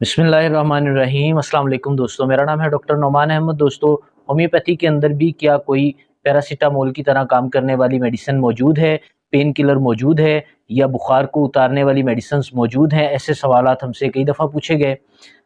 बिस्मिल्लाहिर्रहमानिर्रहीम। अस्सलाम वालेकुम दोस्तों, मेरा नाम है डॉक्टर नोमान अहमद। दोस्तों, होम्योपैथी के अंदर भी क्या कोई पैरासीटामोल की तरह काम करने वाली मेडिसिन मौजूद है, पेन किलर मौजूद है या बुखार को उतारने वाली मेडिसिन्स मौजूद हैं? ऐसे सवालात हमसे कई दफ़ा पूछे गए।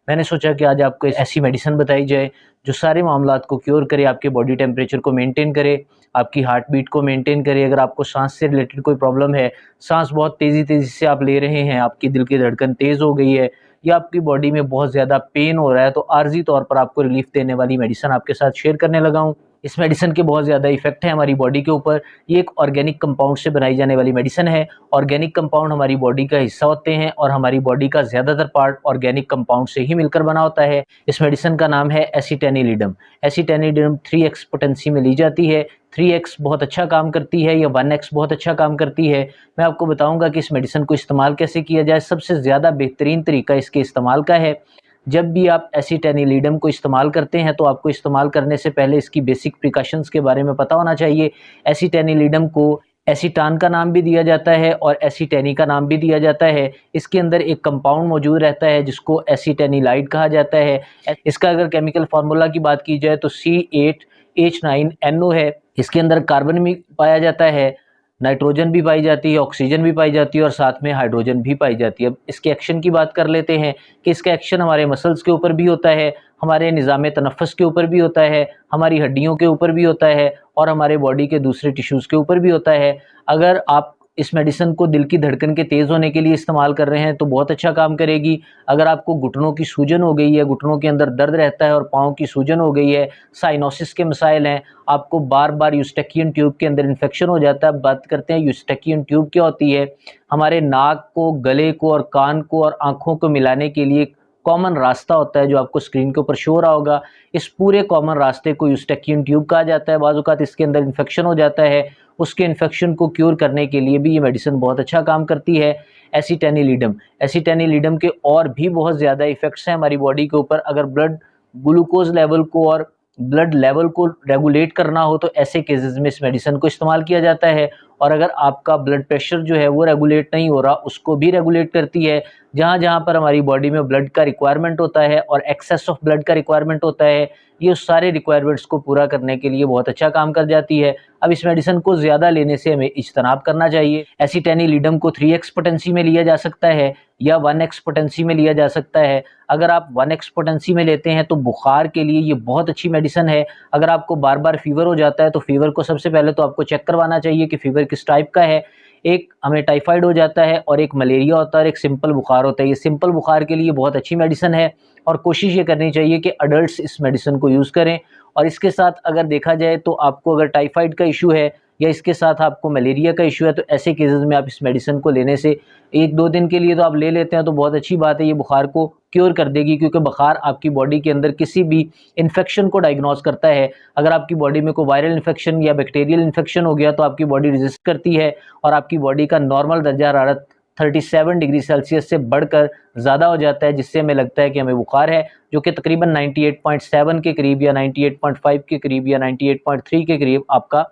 मैंने सोचा कि आज आपको ऐसी मेडिसिन बताई जाए जो सारे मामलात को क्योर करे, आपके बॉडी टेम्परेचर को मेंटेन करे, आपकी हार्ट बीट को मेंटेन करे। अगर आपको सांस से रिलेटेड कोई प्रॉब्लम है, सांस बहुत तेज़ी से आप ले रहे हैं, आपकी दिल की धड़कन तेज़ हो गई है या आपकी बॉडी में बहुत ज़्यादा पेन हो रहा है, तो आर्ज़ी तौर पर आपको रिलीफ़ देने वाली मेडिसिन आपके साथ शेयर करने लगा हूँ। इस मेडिसिन के बहुत ज़्यादा इफ़ेक्ट हैं हमारी बॉडी के ऊपर। ये एक ऑर्गेनिक कंपाउंड से बनाई जाने वाली मेडिसिन है। ऑर्गेनिक कंपाउंड हमारी बॉडी का हिस्सा होते हैं और हमारी बॉडी का ज़्यादातर पार्ट ऑर्गेनिक कंपाउंड से ही मिलकर बना होता है। इस मेडिसिन का नाम है एसिटेनिलिडम। एसिटेनिलिडम 3x पोटेंसी में ली जाती है। 3x बहुत अच्छा काम करती है या 1x बहुत अच्छा काम करती है। मैं आपको बताऊंगा कि इस मेडिसिन को इस्तेमाल कैसे किया जाए। सबसे ज़्यादा बेहतरीन तरीका इसके इस्तेमाल का है, जब भी आप एसिटेनिलिडम को इस्तेमाल करते हैं तो आपको इस्तेमाल करने से पहले इसकी बेसिक प्रिकॉशंस के बारे में पता होना चाहिए। एसिटेनिलिडम को एसीटान का नाम भी दिया जाता है और एसिटेनी का नाम भी दिया जाता है। इसके अंदर एक कंपाउंड मौजूद रहता है जिसको एसिटेनिलाइड कहा जाता है। इसका अगर केमिकल फार्मूला की बात की जाए तो C8H9NO है। इसके अंदर कार्बन भी पाया जाता है, नाइट्रोजन भी पाई जाती है, ऑक्सीजन भी पाई जाती है और साथ में हाइड्रोजन भी पाई जाती है। अब इसके एक्शन की बात कर लेते हैं कि इसका एक्शन हमारे मसल्स के ऊपर भी होता है, हमारे निज़ाम तनफ़्फ़ुस के ऊपर भी होता है, हमारी हड्डियों के ऊपर भी होता है और हमारे बॉडी के दूसरे टिश्यूज़ के ऊपर भी होता है। अगर आप इस मेडिसिन को दिल की धड़कन के तेज़ होने के लिए इस्तेमाल कर रहे हैं तो बहुत अच्छा काम करेगी। अगर आपको घुटनों की सूजन हो गई है, घुटनों के अंदर दर्द रहता है और पाँव की सूजन हो गई है, साइनोसिस के मसाइल हैं, आपको बार-बार यूस्टेकियन ट्यूब के अंदर इन्फेक्शन हो जाता है। बात करते हैं यूस्टेकियन ट्यूब क्या होती है। हमारे नाक को, गले को और कान को और आँखों को मिलाने के लिए कॉमन रास्ता होता है जो आपको स्क्रीन के ऊपर शो हो रहा होगा। इस पूरे कॉमन रास्ते को यूस्टेकियन ट्यूब कहा जाता है। बाज़ औक़ात इसके अंदर इन्फेक्शन हो जाता है, उसके इन्फेक्शन को क्योर करने के लिए भी ये मेडिसिन बहुत अच्छा काम करती है। एसिटेनिलिडम के और भी बहुत ज़्यादा इफ़ेक्ट्स हैं हमारी बॉडी के ऊपर। अगर ब्लड ग्लूकोज़ लेवल को और ब्लड लेवल को रेगुलेट करना हो तो ऐसे केसेस में इस मेडिसिन को इस्तेमाल किया जाता है। और अगर आपका ब्लड प्रेशर जो है वो रेगुलेट नहीं हो रहा, उसको भी रेगुलेट करती है। जहाँ-जहाँ पर हमारी बॉडी में ब्लड का रिक्वायरमेंट होता है और एक्सेस ऑफ ब्लड का रिक्वायरमेंट होता है, ये सारे रिक्वायरमेंट्स को पूरा करने के लिए बहुत अच्छा काम कर जाती है। अब इस मेडिसिन को ज़्यादा लेने से हमें इज्तनाब करना चाहिए। एसिटेनिलिडम को 3x पोटेंसी में लिया जा सकता है या 1x पोटेंसी में लिया जा सकता है। अगर आप 1x पोटेंसी में लेते हैं तो बुखार के लिए ये बहुत अच्छी मेडिसिन है। अगर आपको बार-बार फ़ीवर हो जाता है तो फ़ीवर को सबसे पहले तो आपको चेक करवाना चाहिए कि फ़ीवर किस टाइप का है। एक हमें टाइफाइड हो जाता है और एक मलेरिया होता है और एक सिंपल बुखार होता है। ये सिंपल बुखार के लिए बहुत अच्छी मेडिसिन है और कोशिश ये करनी चाहिए कि अडल्ट्स इस मेडिसिन को यूज़ करें। और इसके साथ अगर देखा जाए तो आपको अगर टाइफाइड का इशू है या इसके साथ आपको मलेरिया का इशू है तो ऐसे केसेस में आप इस मेडिसिन को लेने से 1-2 दिन के लिए तो आप ले लेते हैं तो बहुत अच्छी बात है। ये बुखार को क्योर कर देगी क्योंकि बुखार आपकी बॉडी के अंदर किसी भी इन्फेक्शन को डायग्नोस करता है। अगर आपकी बॉडी में कोई वायरल इन्फेक्शन या बैक्टीरियल इन्फेक्शन हो गया तो आपकी बॉडी रेजिस्ट करती है और आपकी बॉडी का नॉर्मल दर्जा हरारत 37 डिग्री सेल्सियस से बढ़कर ज़्यादा हो जाता है, जिससे हमें लगता है कि हमें बुखार है, जो कि तकरीबन 98.7 के करीब या 98.5 के करीब या 98.3 के करीब आपका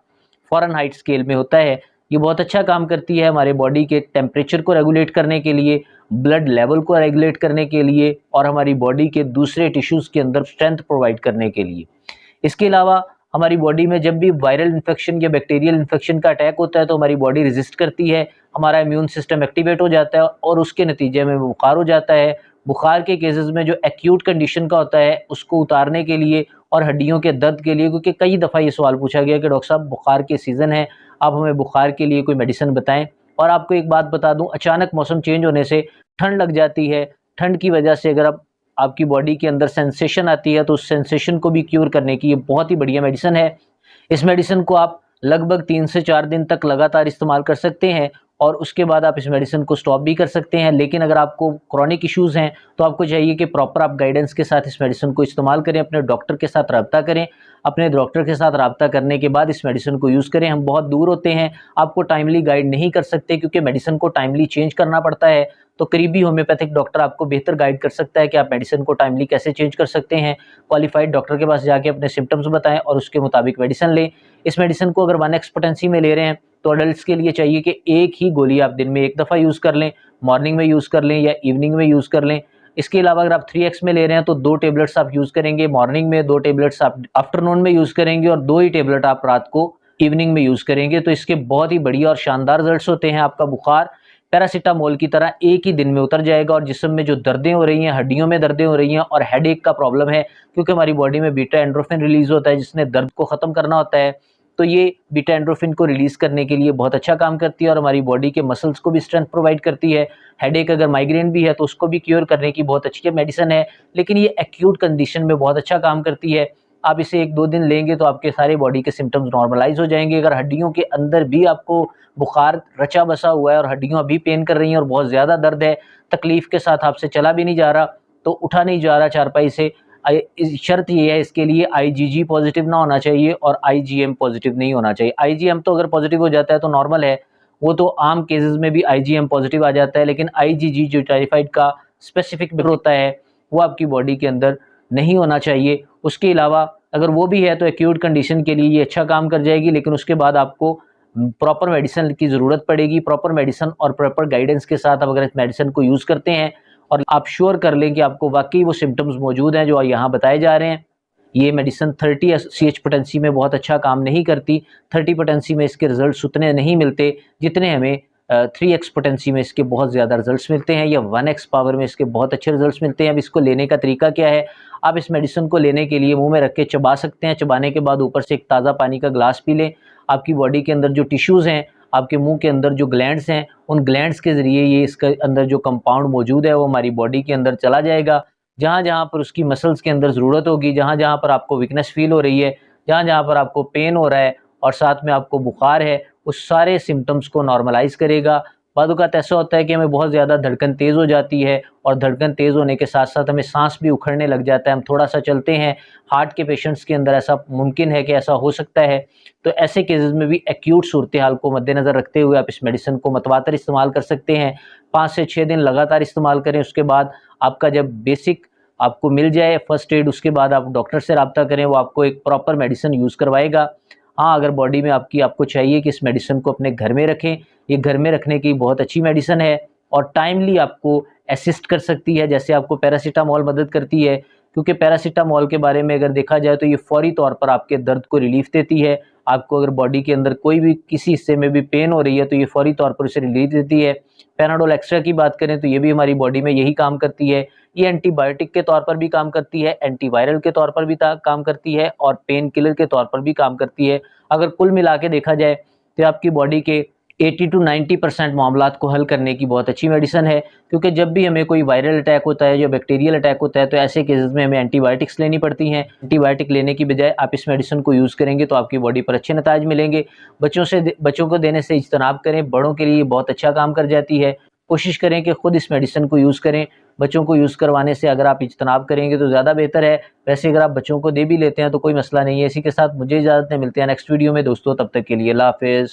फ़ारेनहाइट स्केल में होता है। ये बहुत अच्छा काम करती है हमारे बॉडी के टेम्परेचर को रेगुलेट करने के लिए, ब्लड लेवल को रेगुलेट करने के लिए और हमारी बॉडी के दूसरे टिश्यूज़ के अंदर स्ट्रेंथ प्रोवाइड करने के लिए। इसके अलावा हमारी बॉडी में जब भी वायरल इन्फेक्शन या बैक्टीरियल इन्फेक्शन का अटैक होता है तो हमारी बॉडी रेजिस्ट करती है, हमारा इम्यून सिस्टम एक्टिवेट हो जाता है और उसके नतीजे में बुखार हो जाता है। बुखार के केसेस में जो एक्यूट कंडीशन का होता है उसको उतारने के लिए और हड्डियों के दर्द के लिए, क्योंकि कई दफ़ा ये सवाल पूछा गया कि डॉक्टर साहब बुखार के सीज़न है, आप हमें बुखार के लिए कोई मेडिसिन बताएं। और आपको एक बात बता दूं, अचानक मौसम चेंज होने से ठंड लग जाती है। ठंड की वजह से अगर आपकी बॉडी के अंदर सेंसेशन आती है तो उस सेंसेशन को भी क्योर करने की ये बहुत ही बढ़िया मेडिसिन है। इस मेडिसिन को आप लगभग 3 से 4 दिन तक लगातार इस्तेमाल कर सकते हैं और उसके बाद आप इस मेडिसिन को स्टॉप भी कर सकते हैं। लेकिन अगर आपको क्रॉनिक इश्यूज़ हैं तो आपको चाहिए कि प्रॉपर आप गाइडेंस के साथ इस मेडिसिन को इस्तेमाल करें, अपने डॉक्टर के साथ रब्ता करें। अपने डॉक्टर के साथ रब्ता करने के बाद इस मेडिसिन को यूज़ करें। हम बहुत दूर होते हैं, आपको टाइमली गाइड नहीं कर सकते क्योंकि मेडिसिन को टाइमली चेंज करना पड़ता है। तो करीबी होम्योपैथिक डॉक्टर आपको बेहतर गाइड कर सकता है कि आप मेडिसिन को टाइमली कैसे चेंज कर सकते हैं। क्वालिफाइड डॉक्टर के पास जाके अपने सिम्टम्स बताएं और उसके मुताबिक मेडिसिन लें। इस मेडिसिन को अगर 1x पोटेंसी में ले रहे हैं तो अडल्ट्स के लिए चाहिए कि एक ही गोली आप दिन में एक दफ़ा यूज़ कर लें, मॉर्निंग में यूज़ कर लें या इवनिंग में यूज़ कर लें। इसके अलावा अगर आप 3x में ले रहे हैं तो 2 टेबलेट्स आप यूज़ करेंगे मॉर्निंग में, 2 टेबलेट्स आप आफ्टरनून में यूज़ करेंगे और 2 ही टेबलेट आप रात को इवनिंग में यूज़ करेंगे। तो इसके बहुत ही बढ़िया और शानदार रिजल्ट्स होते हैं। आपका बुखार पैरासिटामोल की तरह एक ही दिन में उतर जाएगा और जिस्म में जो दर्दें हो रही हैं, हड्डियों में दर्दें हो रही हैं और हेडेक का प्रॉब्लम है, क्योंकि हमारी बॉडी में बीटा एंड्रोफिन रिलीज होता है जिसने दर्द को ख़त्म करना होता है, तो ये बीटा एंड्रोफिन को रिलीज़ करने के लिए बहुत अच्छा काम करती है और हमारी बॉडी के मसल्स को भी स्ट्रेंथ प्रोवाइड करती है। हेडेक अगर माइग्रेन भी है तो उसको भी क्योर करने की बहुत अच्छी मेडिसिन है, लेकिन ये एक्यूट कंडीशन में बहुत अच्छा काम करती है। आप इसे 1-2 दिन लेंगे तो आपके सारे बॉडी के सिम्टम्स नॉर्मलाइज हो जाएंगे। अगर हड्डियों के अंदर भी आपको बुखार रचा बसा हुआ है और हड्डियाँ अभी पेन कर रही हैं और बहुत ज़्यादा दर्द है, तकलीफ़ के साथ आपसे चला भी नहीं जा रहा, तो उठा नहीं जा रहा चारपाई से, शर्त ये है इसके लिए IgG पॉजिटिव ना होना चाहिए और IgM पॉजिटिव नहीं होना चाहिए। IgM तो अगर पॉजिटिव हो जाता है तो नॉर्मल है, वो तो आम केसेस में भी IgM पॉजिटिव आ जाता है, लेकिन IgG जो टाइफाइड का स्पेसिफिक होता है वो आपकी बॉडी के अंदर नहीं होना चाहिए। उसके अलावा अगर वो भी है तो एक्यूट कंडीशन के लिए ये अच्छा काम कर जाएगी, लेकिन उसके बाद आपको प्रॉपर मेडिसिन की ज़रूरत पड़ेगी। प्रॉपर मेडिसिन और प्रॉपर गाइडेंस के साथ आप अगर इस मेडिसिन को यूज़ करते हैं और आप श्योर कर लें कि आपको वाकई वो सिम्टम्स मौजूद हैं जो यहाँ बताए जा रहे हैं, ये मेडिसिन 30 CH पोटेंसी में बहुत अच्छा काम नहीं करती। 30 पोटेंसी में इसके रिजल्ट्स उतने नहीं मिलते जितने हमें 3x पोटेंसी में इसके बहुत ज़्यादा रिजल्ट्स मिलते हैं, या 1x पावर में इसके बहुत अच्छे रिजल्ट्स मिलते हैं। अब इसको लेने का तरीका क्या है? आप इस मेडिसिन को लेने के लिए मुंह में रख के चबा सकते हैं, चबाने के बाद ऊपर से एक ताज़ा पानी का ग्लास पी लें। आपकी बॉडी के अंदर जो टिश्यूज़ हैं, आपके मुंह के अंदर जो ग्लैंड्स हैं, उन ग्लैंड्स के ज़रिए ये इसके अंदर जो कंपाउंड मौजूद है वो हमारी बॉडी के अंदर चला जाएगा। जहाँ जहाँ पर उसकी मसल्स के अंदर ज़रूरत होगी, जहाँ जहाँ पर आपको वीकनेस फील हो रही है, जहाँ जहाँ पर आपको पेन हो रहा है और साथ में आपको बुखार है, उस सारे सिम्टम्स को नॉर्मलाइज़ करेगा। बाद-ओ-क़ात ऐसा होता है कि हमें बहुत ज़्यादा धड़कन तेज़ हो जाती है और धड़कन तेज़ होने के साथ-साथ हमें साँस भी उखड़ने लग जाता है। हम थोड़ा-सा चलते हैं, हार्ट के पेशेंट्स के अंदर ऐसा मुमकिन है कि ऐसा हो सकता है। तो ऐसे केसेस में भी एक्यूट सूरत-ए-हाल को मद्देनज़र रखते हुए आप इस मेडिसिन को मतवातर इस्तेमाल कर सकते हैं। 5 से 6 दिन लगातार इस्तेमाल करें, उसके बाद आपका जब बेसिक आपको मिल जाए फर्स्ट एड, उसके बाद आप डॉक्टर से राब्ता करें, वो आपको एक प्रॉपर मेडिसिन यूज़ करवाएगा। हाँ, अगर बॉडी में आपको चाहिए कि इस मेडिसिन को अपने घर में रखें, ये घर में रखने की बहुत अच्छी मेडिसिन है और टाइमली आपको असिस्ट कर सकती है, जैसे आपको पैरासिटामोल मदद करती है। क्योंकि पैरासिटामोल के बारे में अगर देखा जाए तो ये फ़ौरी तौर पर आपके दर्द को रिलीफ़ देती है। आपको अगर बॉडी के अंदर कोई भी किसी हिस्से में भी पेन हो रही है तो ये फ़ौरी तौर पर उसे रिलीफ़ देती है। पैनाडोल एक्स्ट्रा की बात करें तो ये भी हमारी बॉडी में यही काम करती है। ये एंटीबायोटिक के तौर पर भी काम करती है, एंटीवायरल के तौर पर भी काम करती है और पेन किलर के तौर पर भी काम करती है। अगर कुल मिला के देखा जाए तो आपकी बॉडी के 80 to 90% मामलात को हल करने की बहुत अच्छी मेडिसिन है। क्योंकि जब भी हमें कोई वायरल अटैक होता है या बैक्टीरियल अटैक होता है तो ऐसे केसेस में हमें एंटीबायोटिक्स लेनी पड़ती हैं। एंटीबायोटिक लेने की बजाय आप इस मेडिसिन को यूज़ करेंगे तो आपकी बॉडी पर अच्छे नताज मिलेंगे। बच्चों को देने से इज्तनाब करें, बड़ों के लिए बहुत अच्छा काम कर जाती है। कोशिश करें कि खुद इस मेडिसिन को यूज़ करें। बच्चों को यूज़ करवाने से अगर आप इज्तनाब करेंगे तो ज़्यादा बेहतर है। वैसे अगर आप बच्चों को दे भी लेते हैं तो कोई मसला नहीं है। इसी के साथ मुझे इजाज़त है, मिलते हैं नेक्स्ट वीडियो में दोस्तों, तब तक के लिए अल्लाह हाफ़िज़।